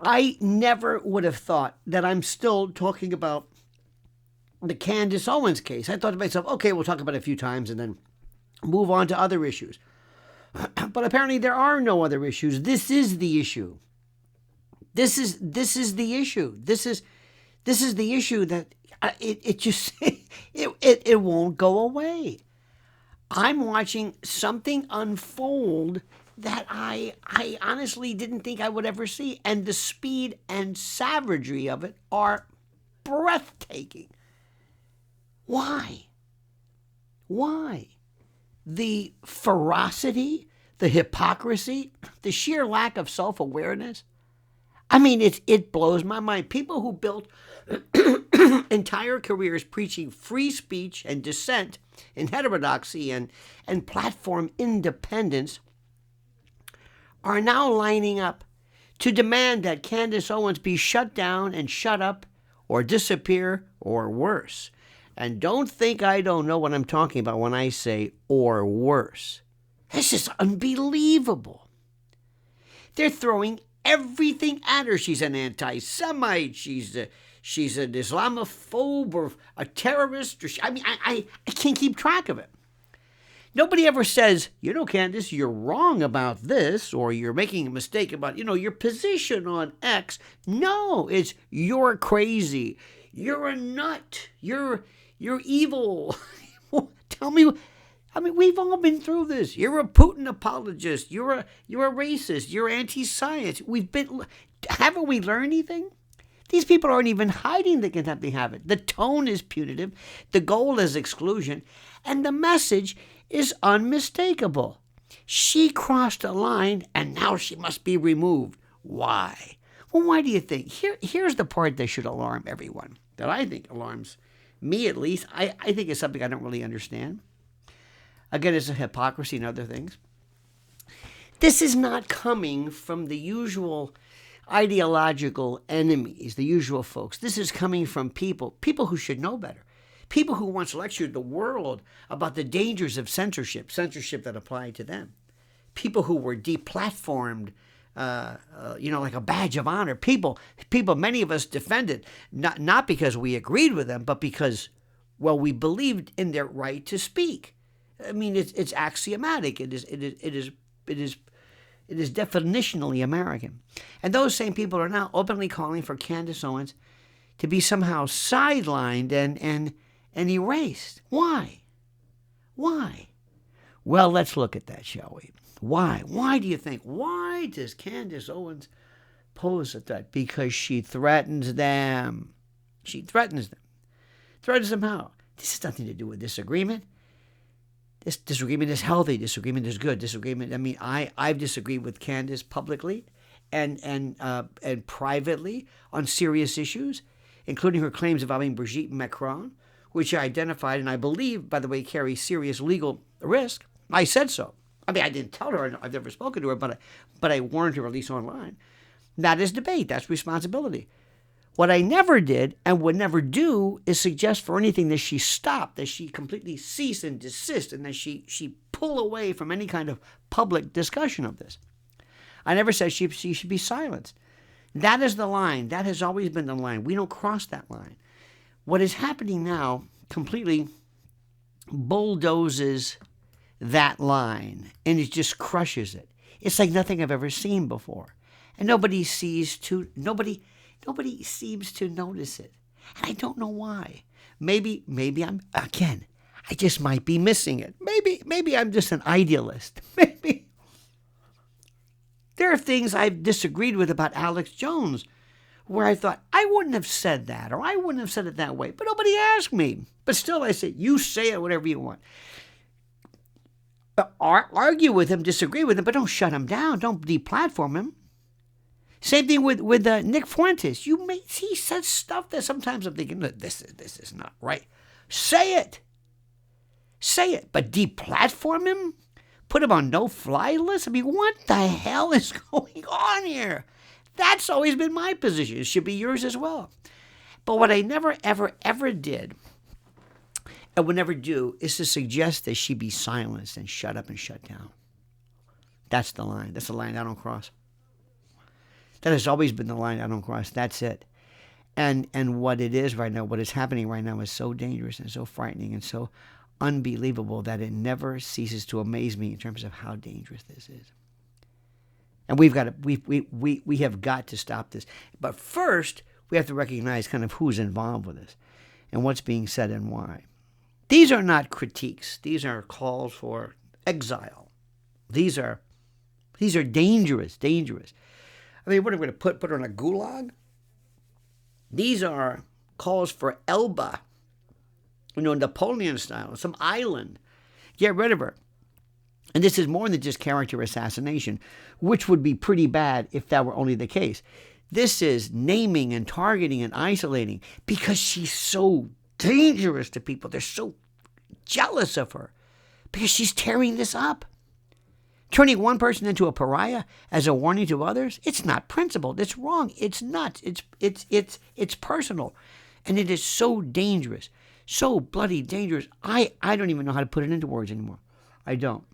I never would have thought that I'm still talking about the Candace Owens case. I thought to myself, okay, we'll talk about it a few times and then move on to other issues. But apparently there are no other issues. This is the issue. This is the issue. This is the issue that it just it won't go away. I'm watching something unfold that I honestly didn't think I would ever see, and the speed and savagery of it are breathtaking. Why? Why? The ferocity, the hypocrisy, the sheer lack of self-awareness. I mean, it blows my mind. People who built entire careers preaching free speech and dissent and heterodoxy and platform independence are now lining up to demand that Candace Owens be shut down and shut up or disappear or worse. And don't think I don't know what I'm talking about when I say or worse. This is unbelievable. They're throwing everything at her. She's an anti-Semite. She's an Islamophobe or a terrorist. I can't keep track of it. Nobody ever says, Candace, you're wrong about this, or you're making a mistake about, your position on X. No, it's you're crazy. You're a nut. You're evil. Tell me. I mean, we've all been through this. You're a Putin apologist. You're a racist. You're anti-science. Haven't we learned anything? These people aren't even hiding the contempt they have it. The tone is punitive. The goal is exclusion. And the message is unmistakable. She crossed a line, and now she must be removed. Why? Well, why do you think? Here's the part that should alarm everyone, that I think alarms me at least. I think it's something I don't really understand. Again, it's a hypocrisy and other things. This is not coming from the usual ideological enemies, the usual folks. This is coming from people who should know better. People who once lectured the world about the dangers of censorship that applied to them. People who were deplatformed, like a badge of honor. People many of us defended, not because we agreed with them, but because, we believed in their right to speak. I mean, it's axiomatic. It is definitionally American. And those same people are now openly calling for Candace Owens to be somehow sidelined and erased. Why? Well, let's look at that, shall we? Why? Why do you think? Why does Candace Owens pose a threat? Because she threatens them. Threatens them how? This has nothing to do with disagreement. This disagreement is healthy. Disagreement is good. Disagreement. I mean, I've disagreed with Candace publicly and privately on serious issues, including her claims involving Brigitte Macron, which I identified and I believe, by the way, carry serious legal risk. I said so. I mean, I didn't tell her. I've never spoken to her, but I warned her, at least online. That is debate. That's responsibility. What I never did and would never do is suggest for anything that she stop, that she completely cease and desist, and that she pull away from any kind of public discussion of this. I never said she should be silenced. That is the line. That has always been the line. We don't cross that line. What is happening now completely bulldozes that line, and it just crushes it. It's like nothing I've ever seen before. And nobody seems to notice it. And I don't know why. Maybe I just might be missing it. Maybe I'm just an idealist. Maybe. There are things I've disagreed with about Alex Jones where I thought, I wouldn't have said that, or I wouldn't have said it that way. But nobody asked me. But still I say, you say it whatever you want. Argue with him, disagree with him, but don't shut him down. Don't deplatform him. Same thing with Nick Fuentes. He says stuff that sometimes I'm thinking, this is not right. Say it. But deplatform him? Put him on no-fly list? I mean, what the hell is going on here? That's always been my position. It should be yours as well. But what I never, ever, ever did, and would never do, is to suggest that she be silenced and shut up and shut down. That's the line. That's the line I don't cross. That has always been the line I don't cross. That's it. And what it is right now, what is happening right now is so dangerous and so frightening and so unbelievable that it never ceases to amaze me in terms of how dangerous this is. And we have got to stop this. But first, we have to recognize kind of who's involved with this and what's being said and why. These are not critiques. These are calls for exile. These are dangerous. I mean, what are we going to put her in a gulag? These are calls for Elba, Napoleon style, some island. Get rid of her. And this is more than just character assassination, which would be pretty bad if that were only the case. This is naming and targeting and isolating because she's so dangerous to people. They're so jealous of her because she's tearing this up. Turning one person into a pariah as a warning to others, it's not principled. It's wrong. It's nuts. It's personal. And it is so dangerous, so bloody dangerous. I don't even know how to put it into words anymore. I don't.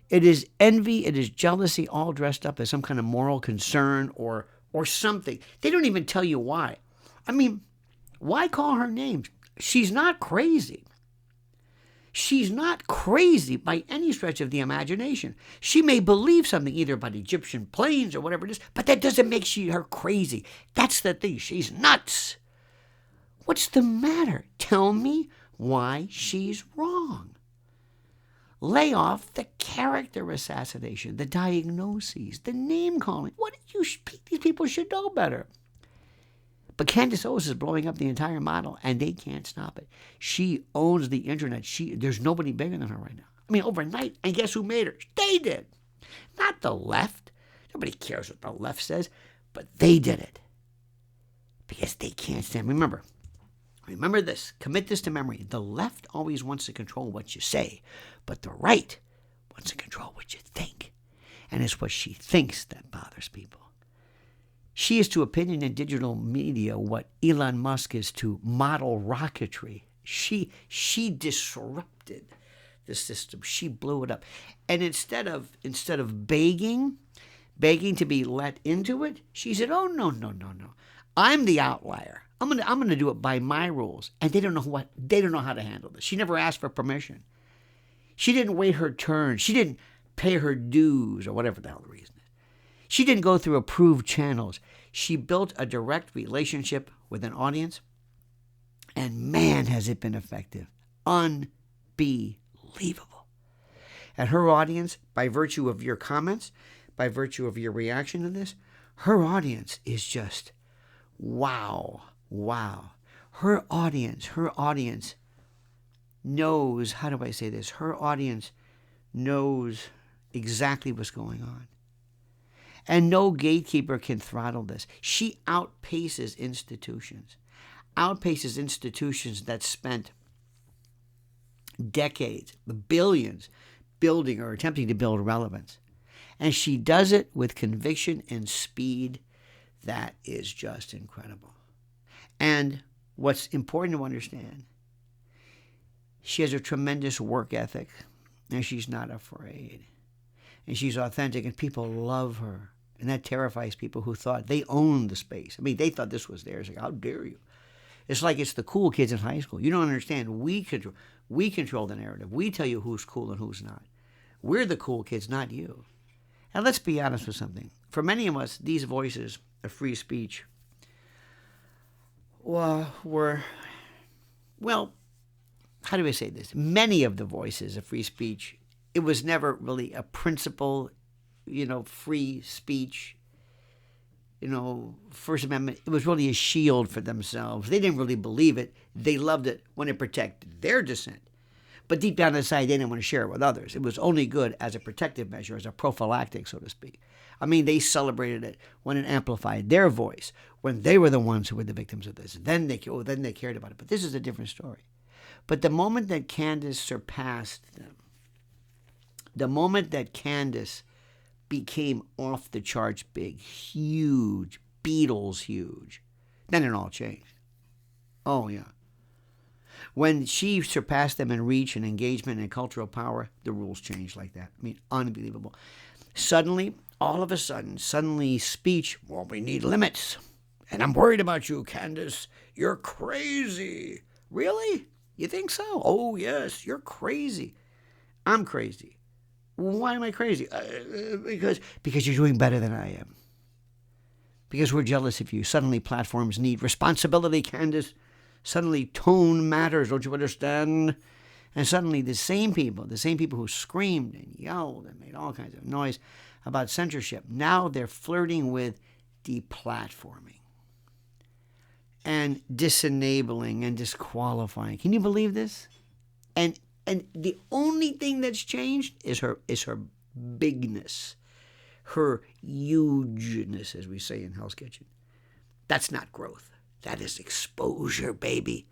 It is envy, it is jealousy, all dressed up as some kind of moral concern or something. They don't even tell you why. I mean, why call her names? She's not crazy. She's not crazy by any stretch of the imagination. She may believe something either about Egyptian planes or whatever it is, but that doesn't make her crazy. That's the thing. She's nuts. What's the matter? Tell me why she's wrong. Lay off the character assassination, the diagnoses, the name calling. These people should know better. But Candace Owens is blowing up the entire model, and they can't stop it. She owns the internet. There's nobody bigger than her right now. I mean, overnight. And guess who made her? They did. Not the left. Nobody cares what the left says, but they did it. Because they can't stand. Remember this. Commit this to memory. The left always wants to control what you say, but the right wants to control what you think. And it's what she thinks that bothers people. She is to opinion and digital media what Elon Musk is to model rocketry. She disrupted the system. She blew it up. And instead of begging to be let into it, she said, "Oh no. I'm the outlier. I'm gonna do it by my rules." And they don't know how to handle this. She never asked for permission. She didn't wait her turn. She didn't pay her dues or whatever the hell the reason is. She didn't go through approved channels. She built a direct relationship with an audience, and man, has it been effective. Unbelievable. And her audience, by virtue of your comments, by virtue of your reaction to this, her audience is just wow. Her audience knows, how do I say this? Her audience knows exactly what's going on. And no gatekeeper can throttle this. She outpaces institutions that spent decades, billions, building or attempting to build relevance. And she does it with conviction and speed that is just incredible. And what's important to understand, she has a tremendous work ethic, and she's not afraid. And she's authentic, and people love her. And that terrifies people who thought they owned the space. I mean, they thought this was theirs. Like, how dare you? It's like it's the cool kids in high school. You don't understand. We control the narrative. We tell you who's cool and who's not. We're the cool kids, not you. And let's be honest with something. For many of us, these voices of free speech were, how do I say this? Many of the voices of free speech, it was never really a principle, free speech, First Amendment. It was really a shield for themselves. They didn't really believe it. They loved it when it protected their dissent. But deep down inside, they didn't want to share it with others. It was only good as a protective measure, as a prophylactic, so to speak. I mean, they celebrated it when it amplified their voice, when they were the ones who were the victims of this. Then they cared about it. But this is a different story. But the moment that Candace surpassed them, the moment that Candace became off the charts big, huge, Beatles huge, then it all changed. Oh, yeah. When she surpassed them in reach and engagement and cultural power, the rules changed like that. I mean, unbelievable. Suddenly, all of a sudden, suddenly speech, well, we need limits. And I'm worried about you, Candace. You're crazy. Really? You think so? Oh, yes, you're crazy. I'm crazy. Why am I crazy? Because you're doing better than I am. Because we're jealous of you. Suddenly platforms need responsibility, Candace. Suddenly tone matters, don't you understand? And suddenly the same people who screamed and yelled and made all kinds of noise about censorship, now they're flirting with deplatforming and disenabling and disqualifying. Can you believe this? And the only thing that's changed is her bigness, her hugeness, as we say in Hell's Kitchen. That's not growth. That is exposure, baby.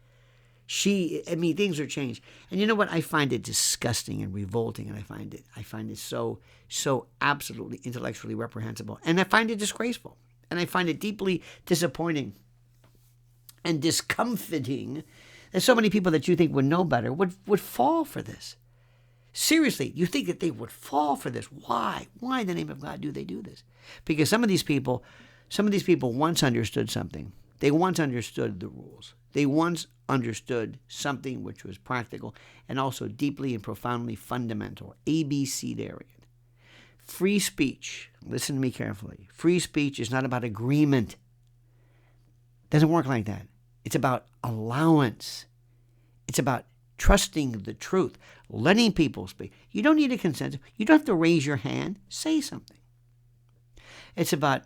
Things are changed. And you know what? I find it disgusting and revolting, and I find it so absolutely intellectually reprehensible. And I find it disgraceful. And I find it deeply disappointing and discomfiting that so many people that you think would know better would fall for this. Seriously, you think that they would fall for this? Why? Why in the name of God do they do this? Because some of these people once understood something. They once understood the rules. They once understood something which was practical and also deeply and profoundly fundamental. ABCDarian. Free speech, listen to me carefully. Free speech is not about agreement. It doesn't work like that. It's about allowance. It's about trusting the truth, letting people speak. You don't need a consensus. You don't have to raise your hand. Say something. It's about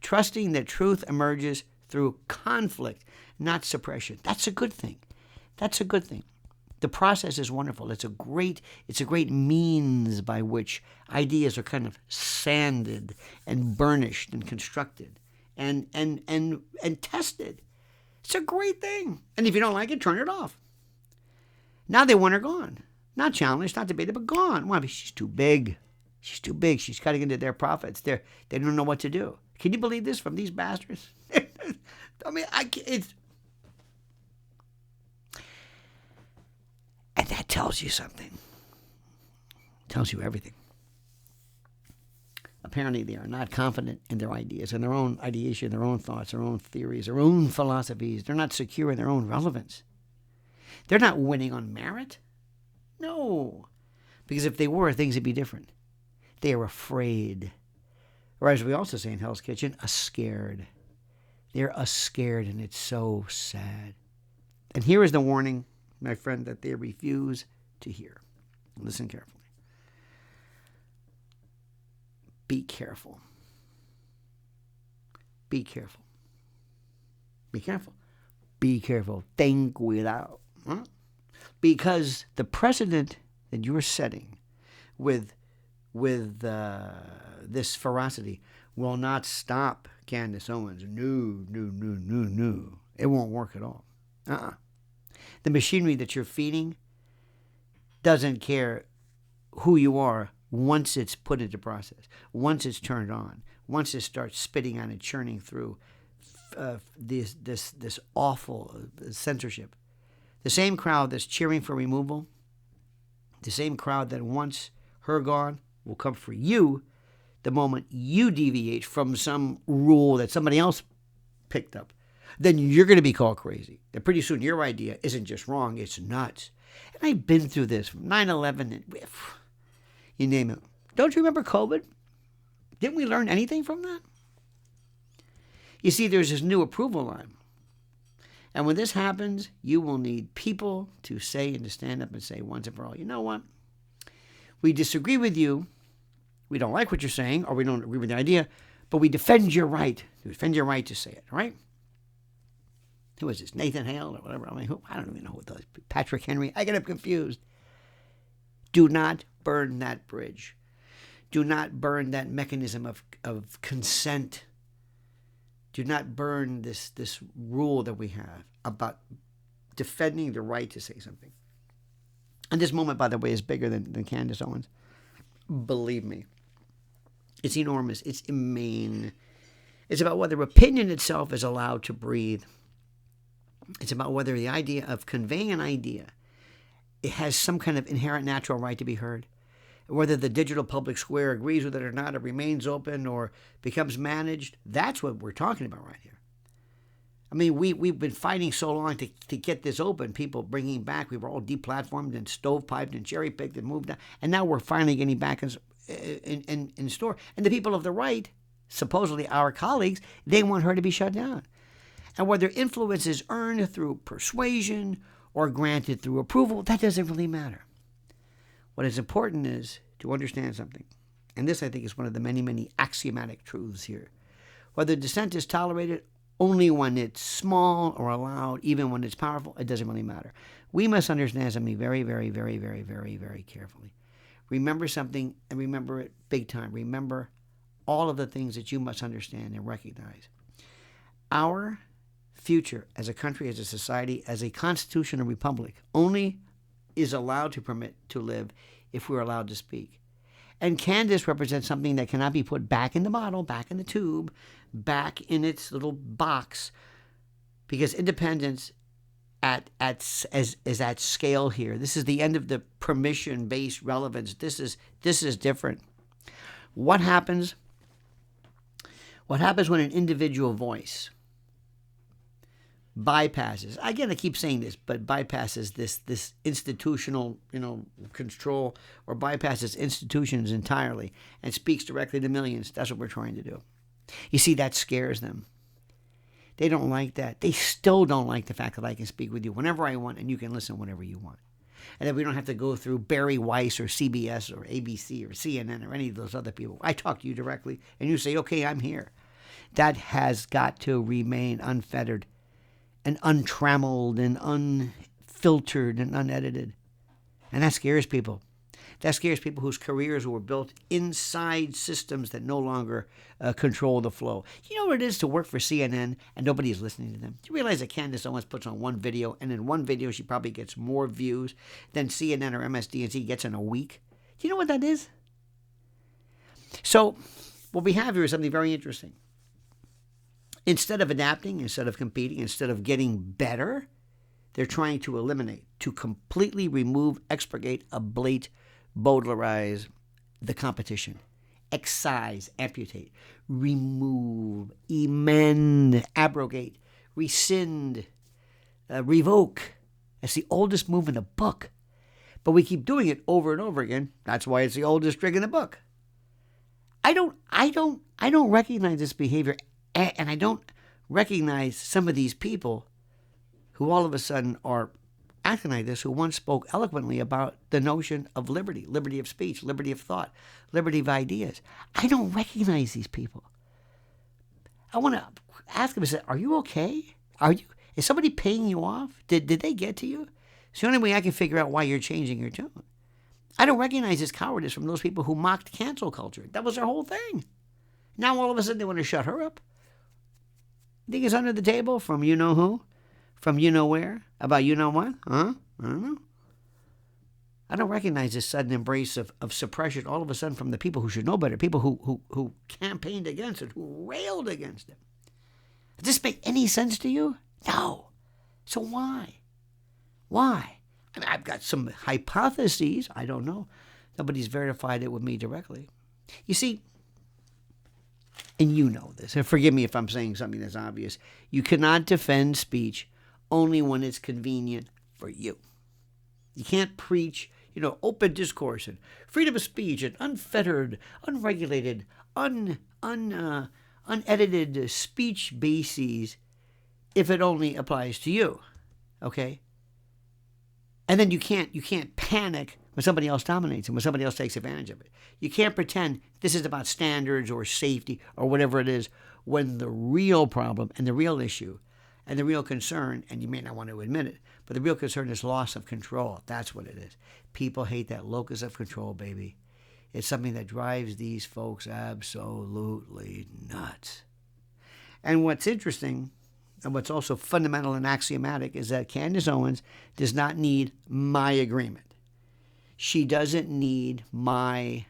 trusting that truth emerges through conflict, not suppression. That's a good thing. That's a good thing. The process is wonderful. It's a great means by which ideas are kind of sanded and burnished and constructed and tested. It's a great thing. And if you don't like it, turn it off. Now they want her gone. Not challenged, not debated, but gone. Why? Because she's too big. She's too big. She's cutting into their profits. They don't know what to do. Can you believe this from these bastards? And that tells you something. It tells you everything. Apparently they are not confident in their ideas, in their own ideation, their own thoughts, their own theories, their own philosophies. They're not secure in their own relevance. They're not winning on merit. No. Because if they were, things would be different. They are afraid. Or as we also say in Hell's Kitchen, scared. They're scared, and it's so sad. And here is the warning, my friend, that they refuse to hear. Listen carefully. Be careful. Be careful. Be careful. Be careful. Ten cuidado. Huh? Because the precedent that you're setting with this ferocity will not stop Candace Owens. No. It won't work at all. The machinery that you're feeding doesn't care who you are once it's put into process, once it's turned on, once it starts spitting out and churning through this awful censorship. The same crowd that's cheering for removal, the same crowd that wants her gone, will come for you the moment you deviate from some rule that somebody else picked up. Then you're going to be called crazy. And pretty soon your idea isn't just wrong, it's nuts. And I've been through this, 9/11, and you name it. Don't you remember COVID? Didn't we learn anything from that? You see, there's this new approval line. And when this happens, you will need people to say and to stand up and say once and for all, you know what? We disagree with you. We don't like what you're saying, or we don't agree with the idea, but we defend your right. We defend your right to say it, all right? Who is this? Nathan Hale or whatever? I don't even know who it was. Patrick Henry. I get him confused. Do not burn that bridge. Do not burn that mechanism of consent. Do not burn this rule that we have about defending the right to say something. And this moment, by the way, is bigger than Candace Owens. Believe me. It's enormous. It's immense. It's about whether opinion itself is allowed to breathe. It's about whether the idea of conveying an idea, it has some kind of inherent natural right to be heard. whether the digital public square agrees with it or not, it remains open or becomes managed. That's what we're talking about right here. I mean, we've been fighting so long to get this open, people bringing back. We were all deplatformed and stovepiped and cherry-picked and moved on. And now we're finally getting back in store. And the people of the right, supposedly our colleagues, they want her to be shut down. And whether influence is earned through persuasion or granted through approval, that doesn't really matter. What is important is to understand something. And this, I think, is one of the many, many axiomatic truths here. Whether dissent is tolerated only when it's small or allowed, even when it's powerful, it doesn't really matter. We must understand something very, very, very, very, very, very carefully. Remember something, and remember it big time. Remember all of the things that you must understand and recognize. Our future as a country, as a society, as a constitutional republic only is allowed to permit to live if we're allowed to speak. And Candace represents something that cannot be put back in the bottle, back in the tube, back in its little box, because independence is at scale here. This is the end of the permission-based relevance. This is different. What happens when an individual voice bypasses, again, I keep saying this, but bypasses this institutional, control, or bypasses institutions entirely and speaks directly to millions? That's what we're trying to do. You see, that scares them. They don't like that. They still don't like the fact that I can speak with you whenever I want and you can listen whenever you want. And that we don't have to go through Barry Weiss or CBS or ABC or CNN or any of those other people. I talk to you directly and you say, okay, I'm here. That has got to remain unfettered and untrammeled and unfiltered and unedited. And that scares people. That scares people whose careers were built inside systems that no longer control the flow. You know what it is to work for CNN and nobody is listening to them? Do you realize that Candace Owens puts on one video, and in one video she probably gets more views than CNN or MSDNC gets in a week? Do you know what that is? So what we have here is something very interesting. Instead of adapting, instead of competing, instead of getting better, they're trying to eliminate, to completely remove, expurgate, ablate, Bowdlerize the competition. Excise, amputate, remove, amend, abrogate, rescind, revoke. It's the oldest move in the book. But we keep doing it over and over again. That's why it's the oldest trick in the book. I don't recognize this behavior, and I don't recognize some of these people who all of a sudden are acting like this, who once spoke eloquently about the notion of liberty, liberty of speech, liberty of thought, liberty of ideas. I don't recognize these people. I want to ask them, are you okay? Is somebody paying you off? Did they get to you? It's the only way I can figure out why you're changing your tone. I don't recognize this cowardice from those people who mocked cancel culture. That was their whole thing. Now all of a sudden they want to shut her up. You think it's under the table from you know who? From you know where? About you know what? Huh? I don't know. I don't recognize this sudden embrace of suppression all of a sudden from the people who should know better, people who campaigned against it, who railed against it. Does this make any sense to you? No. So why? Why? I mean, I've got some hypotheses. I don't know. Nobody's verified it with me directly. You see, and you know this, and forgive me if I'm saying something that's obvious, you cannot defend speech only when it's convenient for you. You can't preach, open discourse and freedom of speech and unfettered, unregulated, unedited speech bases if it only applies to you, okay? And then you can't panic when somebody else dominates and when somebody else takes advantage of it. You can't pretend this is about standards or safety or whatever it is when the real problem and the real issue and the real concern, and you may not want to admit it, but the real concern is loss of control. That's what it is. People hate that locus of control, baby. It's something that drives these folks absolutely nuts. And what's interesting, and what's also fundamental and axiomatic, is that Candace Owens does not need my agreement. She doesn't need my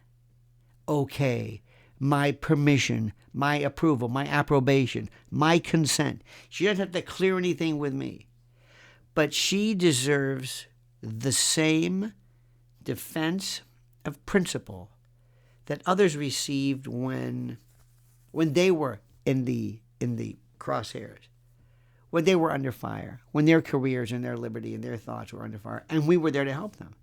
okay, my permission, my approval, my approbation, my consent. She doesn't have to clear anything with me. But she deserves the same defense of principle that others received when they were in the crosshairs, when they were under fire, when their careers and their liberty and their thoughts were under fire, and we were there to help them.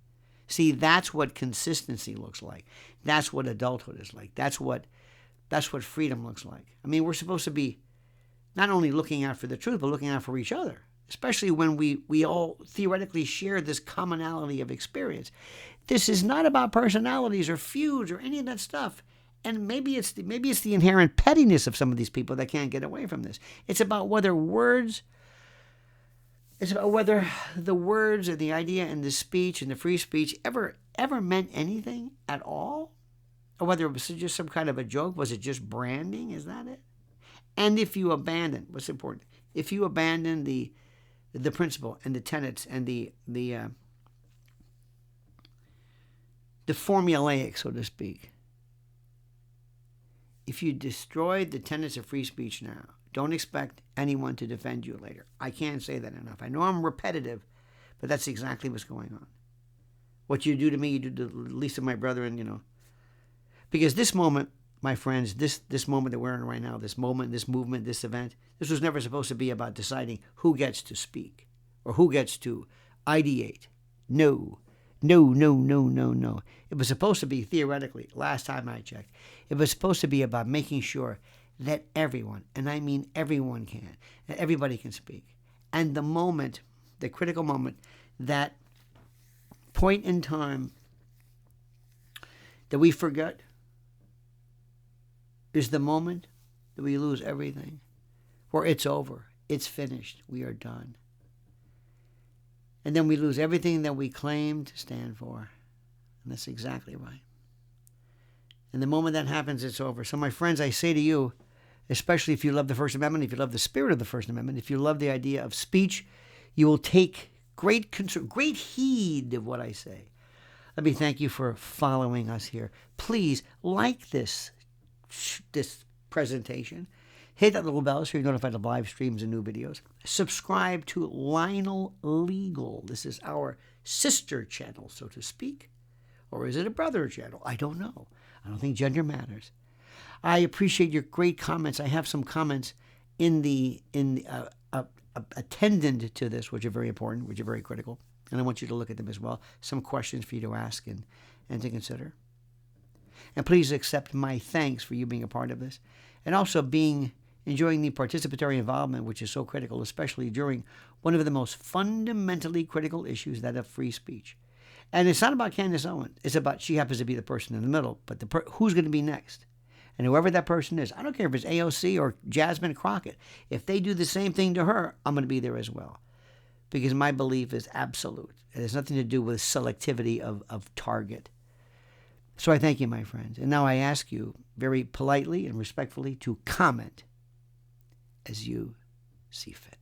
See, that's what consistency looks like. That's what adulthood is like. That's what freedom looks like. I mean, we're supposed to be not only looking out for the truth, but looking out for each other, especially when we all theoretically share this commonality of experience. This is not about personalities or feuds or any of that stuff. And maybe it's the inherent pettiness of some of these people that can't get away from this. It's about whether the words and the idea and the speech and the free speech ever meant anything at all, or whether it was just some kind of a joke. Was it just branding? Is that it? And if you abandon, what's important? If you abandon the principle and the tenets and the formulaic, so to speak. If you destroy the tenets of free speech now, don't expect anyone to defend you later. I can't say that enough. I know I'm repetitive, but that's exactly what's going on. What you do to me, you do to the least of my brethren, Because this moment, my friends, this moment that we're in right now, this moment, this movement, this event, this was never supposed to be about deciding who gets to speak or who gets to ideate. No. It was supposed to be, theoretically, last time I checked, it was supposed to be about making sure that everyone, and I mean everyone can, that everybody can speak. And the moment, the critical moment, that point in time that we forget is the moment that we lose everything, where it's over, it's finished, we are done. And then we lose everything that we claim to stand for. And that's exactly right. And the moment that happens, it's over. So, my friends, I say to you, especially if you love the First Amendment, if you love the spirit of the First Amendment, if you love the idea of speech, you will take great heed of what I say. Let me thank you for following us here. Please like this presentation. Hit that little bell so you're notified of live streams and new videos. Subscribe to Lionel Legal. This is our sister channel, so to speak. Or is it a brother channel? I don't know. I don't think gender matters. I appreciate your great comments. I have some comments attendant to this, which are very important, which are very critical. And I want you to look at them as well. Some questions for you to ask and to consider. And please accept my thanks for you being a part of this. And also enjoying the participatory involvement, which is so critical, especially during one of the most fundamentally critical issues, that of free speech. And it's not about Candace Owens. It's about, she happens to be the person in the middle, but who's going to be next? And whoever that person is, I don't care if it's AOC or Jasmine Crockett. If they do the same thing to her, I'm going to be there as well. Because my belief is absolute. It has nothing to do with selectivity of target. So I thank you, my friends. And now I ask you very politely and respectfully to comment as you see fit.